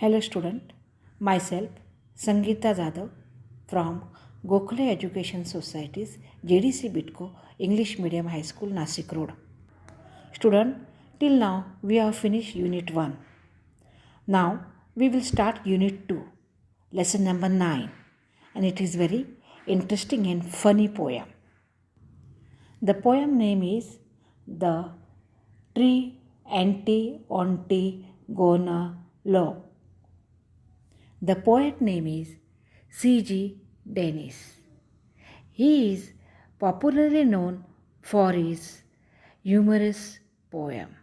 Hello student, myself Sangeeta Jadhav from Gokhale Education Society's JDC Bitco English Medium High School Nasik Road. Student, till now we have finished Unit 1. Now we will start Unit 2, lesson number 9, and it is very interesting and funny poem. The poem name is The Tree Wontigongolope. The poet name is C.G. Dennis. He is popularly known for his humorous poem.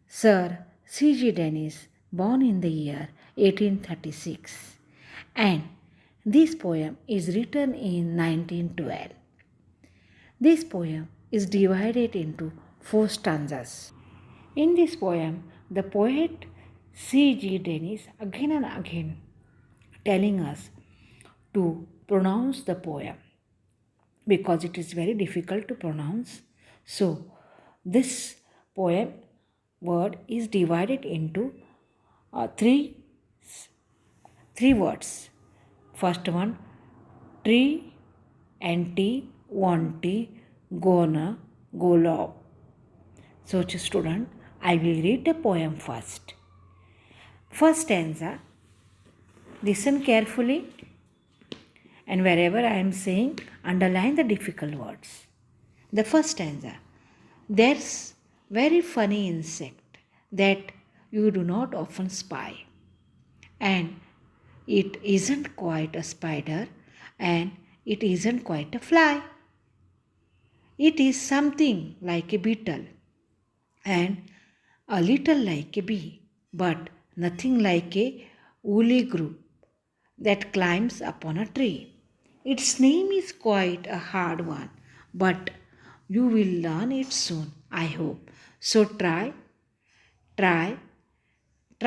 Sir C.G. Dennis, born in the year 1836, and this poem is written in 1912. This poem is divided into 4 stanzas. In this poem, the poet C.G. Dennis again and again telling us to pronounce the poem because it is very difficult to pronounce. So, this poem word is divided into three words. First one, tree, anti, wanti, gonna, golope. So, student, I will read the poem first. First stanza, listen carefully, and wherever I am saying, underline the difficult words. The first stanza, there's very funny insect that you do not often spy, and it isn't quite a spider, and it isn't quite a fly. It is something like a beetle, and a little like a bee, but nothing like a woolly group that climbs upon a tree. Its name is quite a hard one, but you will learn it soon, I hope. So try,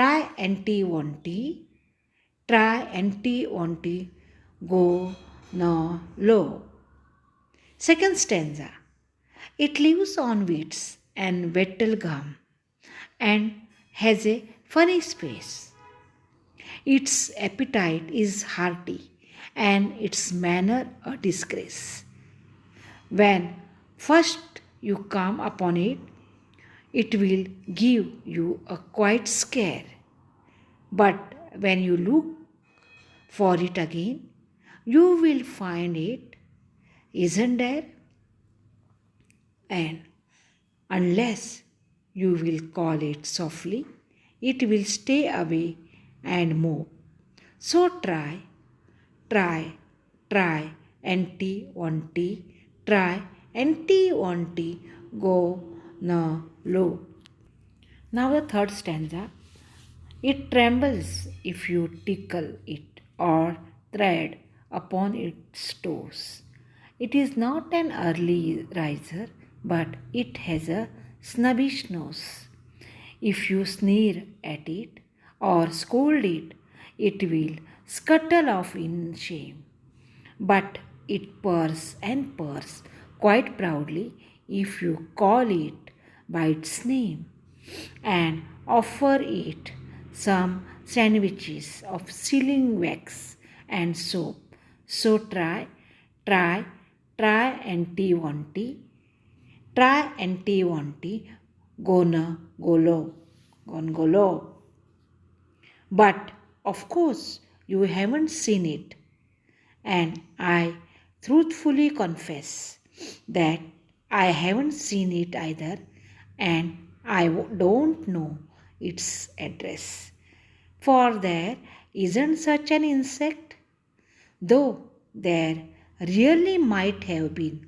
anti-wanty, go, no, low. Second stanza, it lives on weeds and wattle gum and has a funny space. Its appetite is hearty and its manner a disgrace. When first you come upon it, it will give you a quite scare. But when you look for it again, you will find it isn't there. And unless you will call it softly, it will stay away and move. So try, anti-wanty, go, no, low. Now the third stanza, it trembles if you tickle it or tread upon its toes. It is not an early riser, but it has a snubbish nose. If you sneer at it or scold it, it will scuttle off in shame. But it purrs and purrs quite proudly if you call it by its name and offer it some sandwiches of sealing wax and soap. So try, anti-wanty, gonna, golo. But of course, you haven't seen it, and I truthfully confess that I haven't seen it either, and I don't know its address. For there isn't such an insect, though there really might have been.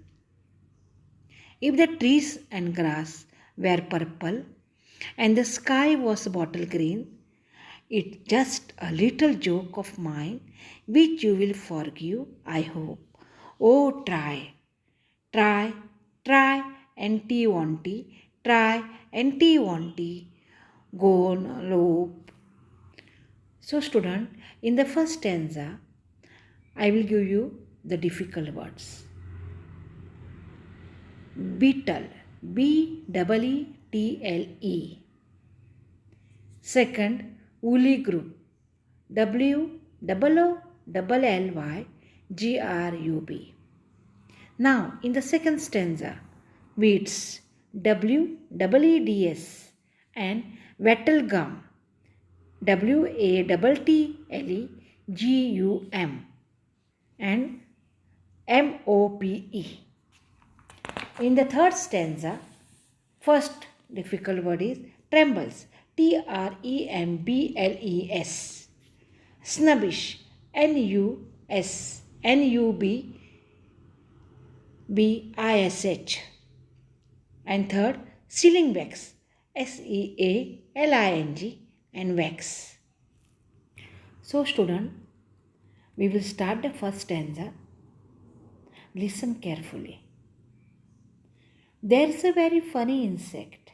If the trees and grass were purple and the sky was bottle green, it's just a little joke of mine which you will forgive, I hope. Oh, try, anti-wanty, go lope. So, student, in the first stanza, I will give you the difficult words. Beetle, Beettle. Second, woolly group. WOOLLYGRUB. Now, in the second stanza, weeds, WEEDS, and wattle gum, WATTLEGUM, and MOPE. In the third stanza, first difficult word is trembles, TREMBLES, snubbish, NUSBISH, and third, sealing wax, SEALING, and wax. So student, we will start the first stanza. Listen carefully. There is a very funny insect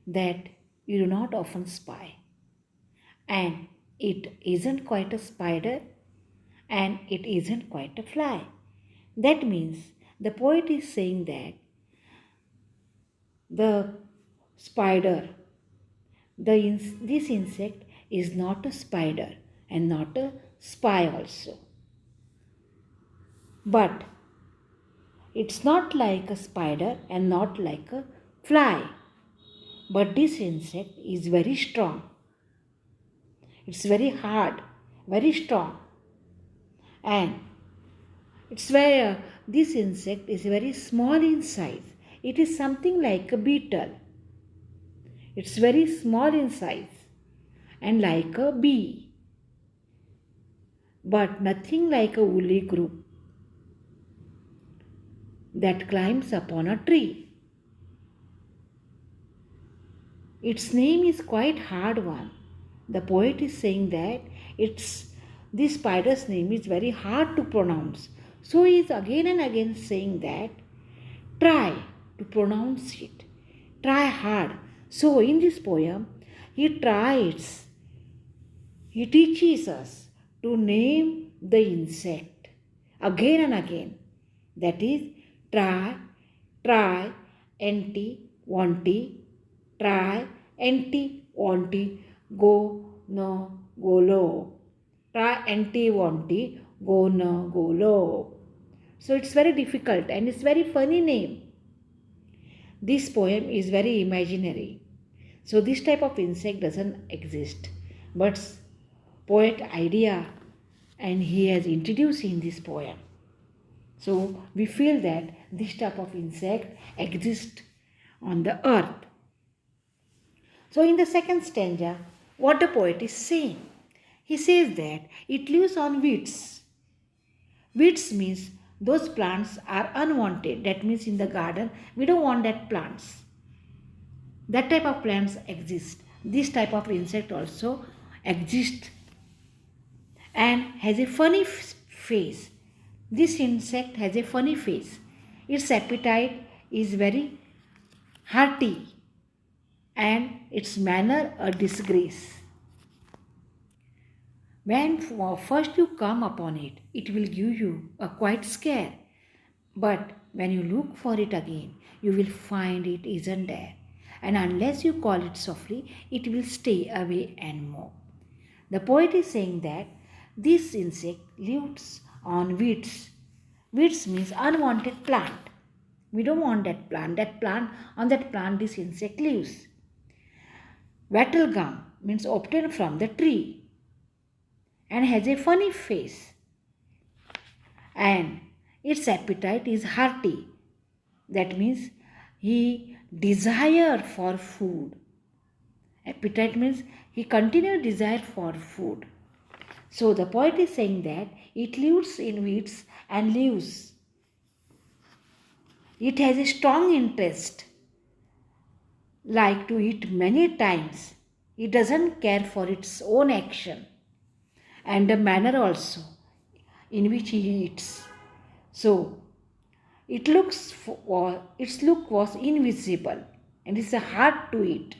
that you do not often spy, and it isn't quite a spider, and it isn't quite a fly. That means the poet is saying that the spider, this insect is not a spider and not a spy also. But it's not like a spider and not like a fly. But this insect is very strong. It's very hard, very strong. And this insect is very small in size. It is something like a beetle. It's very small in size and like a bee, but nothing like a woolly group that climbs upon a tree. Its name is quite hard one. The poet is saying that this spider's name is very hard to pronounce. So he is again and again saying that try to pronounce it. Try hard. So in this poem, he teaches us to name the insect again and again. That is, try, wanty, try, wanty, go, no, go low. Try, wanty, go, no, go low. So it's very difficult and it's very funny name. This poem is very imaginary. So this type of insect doesn't exist. But poet idea and he has introduced in this poem. So we feel that this type of insect exists on the earth. So in the second stanza, what the poet is saying? He says that it lives on weeds. Weeds means those plants are unwanted. That means in the garden, we don't want that plants. That type of plants exist. This type of insect also exists and has a funny face. This insect has a funny face. Its appetite is very hearty and its manner a disgrace. When first you come upon it, it will give you a quite scare. But when you look for it again, you will find it isn't there. And unless you call it softly, it will stay away and move. The poet is saying that this insect lives on weeds. Weeds means unwanted plant. We don't want that plant. On that plant this insect lives. Wattle gum means obtained from the tree and has a funny face. And its appetite is hearty. That means he desire for food. Appetite means he continued desire for food. So the poet is saying that it lives in weeds and lives. It has a strong interest, like to eat many times. It doesn't care for its own action and the manner also in which he eats. So its look was invisible and it's hard to eat.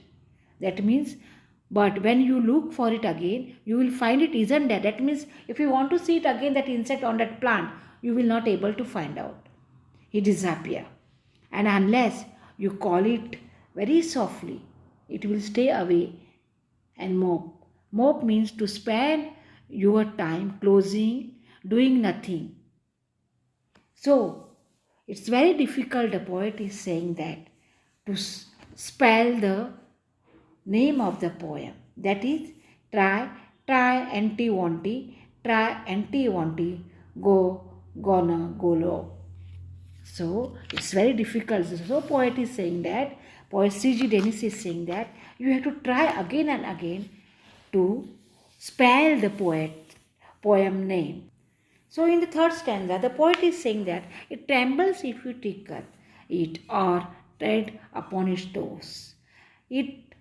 That means, but when you look for it again, you will find it isn't there. That means if you want to see it again, that insect on that plant, you will not able to find out. It disappear. And unless you call it very softly, it will stay away and move. Mope means to spend your time closing, doing nothing. So, it's very difficult, the poet is saying that, to spell the name of the poem. That is, try, wanty, go, gonna, go low. So it's very difficult. So poet is saying that, poet C.G. Dennis is saying that you have to try again and again to spell the poem name. So in the third stanza, the poet is saying that it trembles if you tickle it or tread upon its toes. It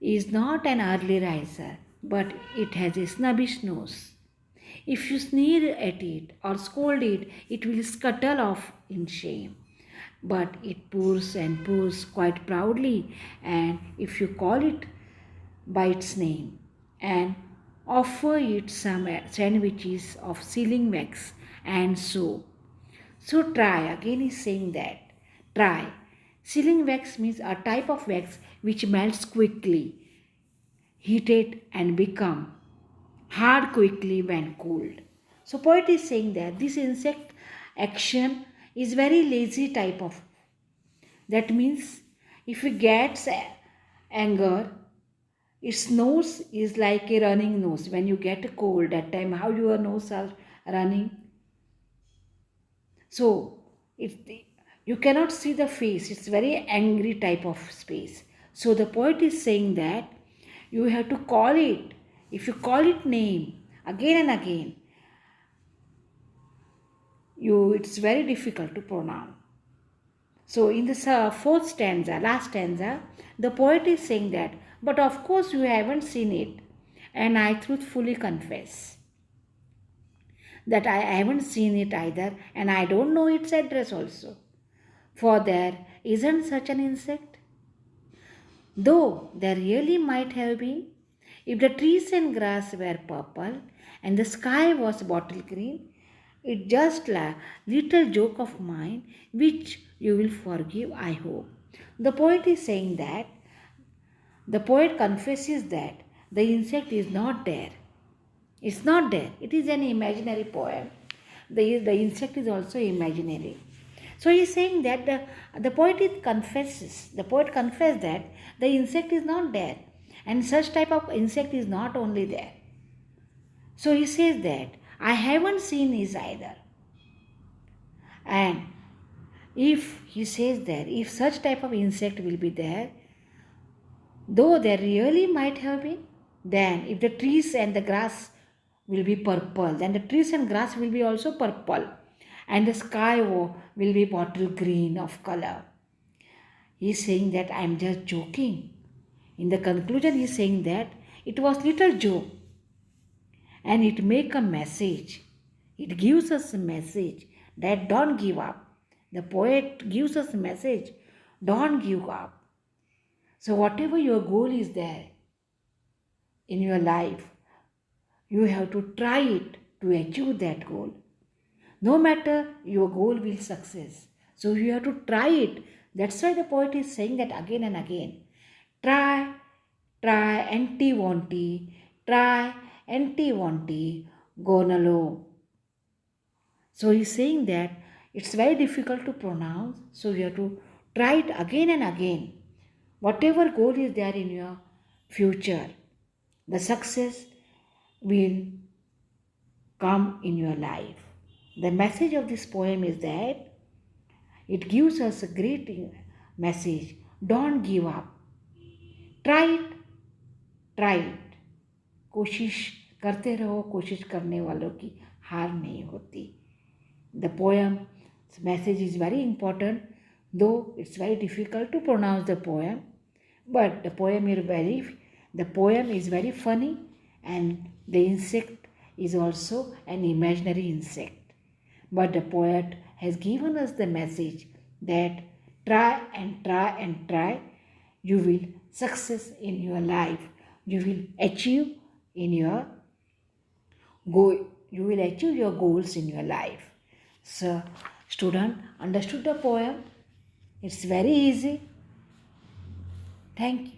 is not an early riser, but it has a snubbish nose. If you sneer at it or scold it, it will scuttle off in shame. But it pours and pours quite proudly, and if you call it by its name and offer it some sandwiches of sealing wax and soap. So try, again is saying that. Try. Sealing wax means a type of wax which melts quickly, heated and become hard quickly when cooled. So poet is saying that this insect action is very lazy type of. That means if it gets anger, its nose is like a running nose. When you get a cold, that time how your nose are running. So you cannot see the face. It's very angry type of space. So the poet is saying that you have to call it. If you call it name again and again, it's very difficult to pronounce. So in this fourth stanza, last stanza, the poet is saying that, but of course you haven't seen it, and I truthfully confess that I haven't seen it either, and I don't know its address also, for there isn't such an insect. Though there really might have been, if the trees and grass were purple and the sky was bottle green. It's just a little joke of mine which you will forgive, I hope. The poet is saying that, the poet confesses that the insect is not there. It's not there. It is an imaginary poem. The insect is also imaginary. So he is saying that the poet confesses that the insect is not there, and such type of insect is not only there. So he says that I haven't seen this either. And if he says that if such type of insect will be there, though there really might have been, then if the trees and the grass will be purple, then the trees and grass will be also purple, and the sky will be bottle green of color. He is saying that I am just joking. In the conclusion, he is saying that it was little joke, and it make a message. It gives us a message that don't give up. The poet gives us a message, don't give up. So whatever your goal is there in your life, you have to try it to achieve that goal. No matter your goal will success. So you have to try it. That's why the poet is saying that again and again. Try, anti-wanty, gonna low. So he's saying that it's very difficult to pronounce. So you have to try it again and again. Whatever goal is there in your future, the success will come in your life. The message of this poem is that it gives us a great message. Don't give up. Try it. कोशिश करते रहो, कोशिश करने वालों की हार नहीं होती. The poem's message is very important, though it's very difficult to pronounce the poem. But the poem is very funny, and the insect is also an imaginary insect. But the poet has given us the message that try and try, you will success in your life. You will achieve your goals in your life. So, student understood the poem. It's very easy. Thank you.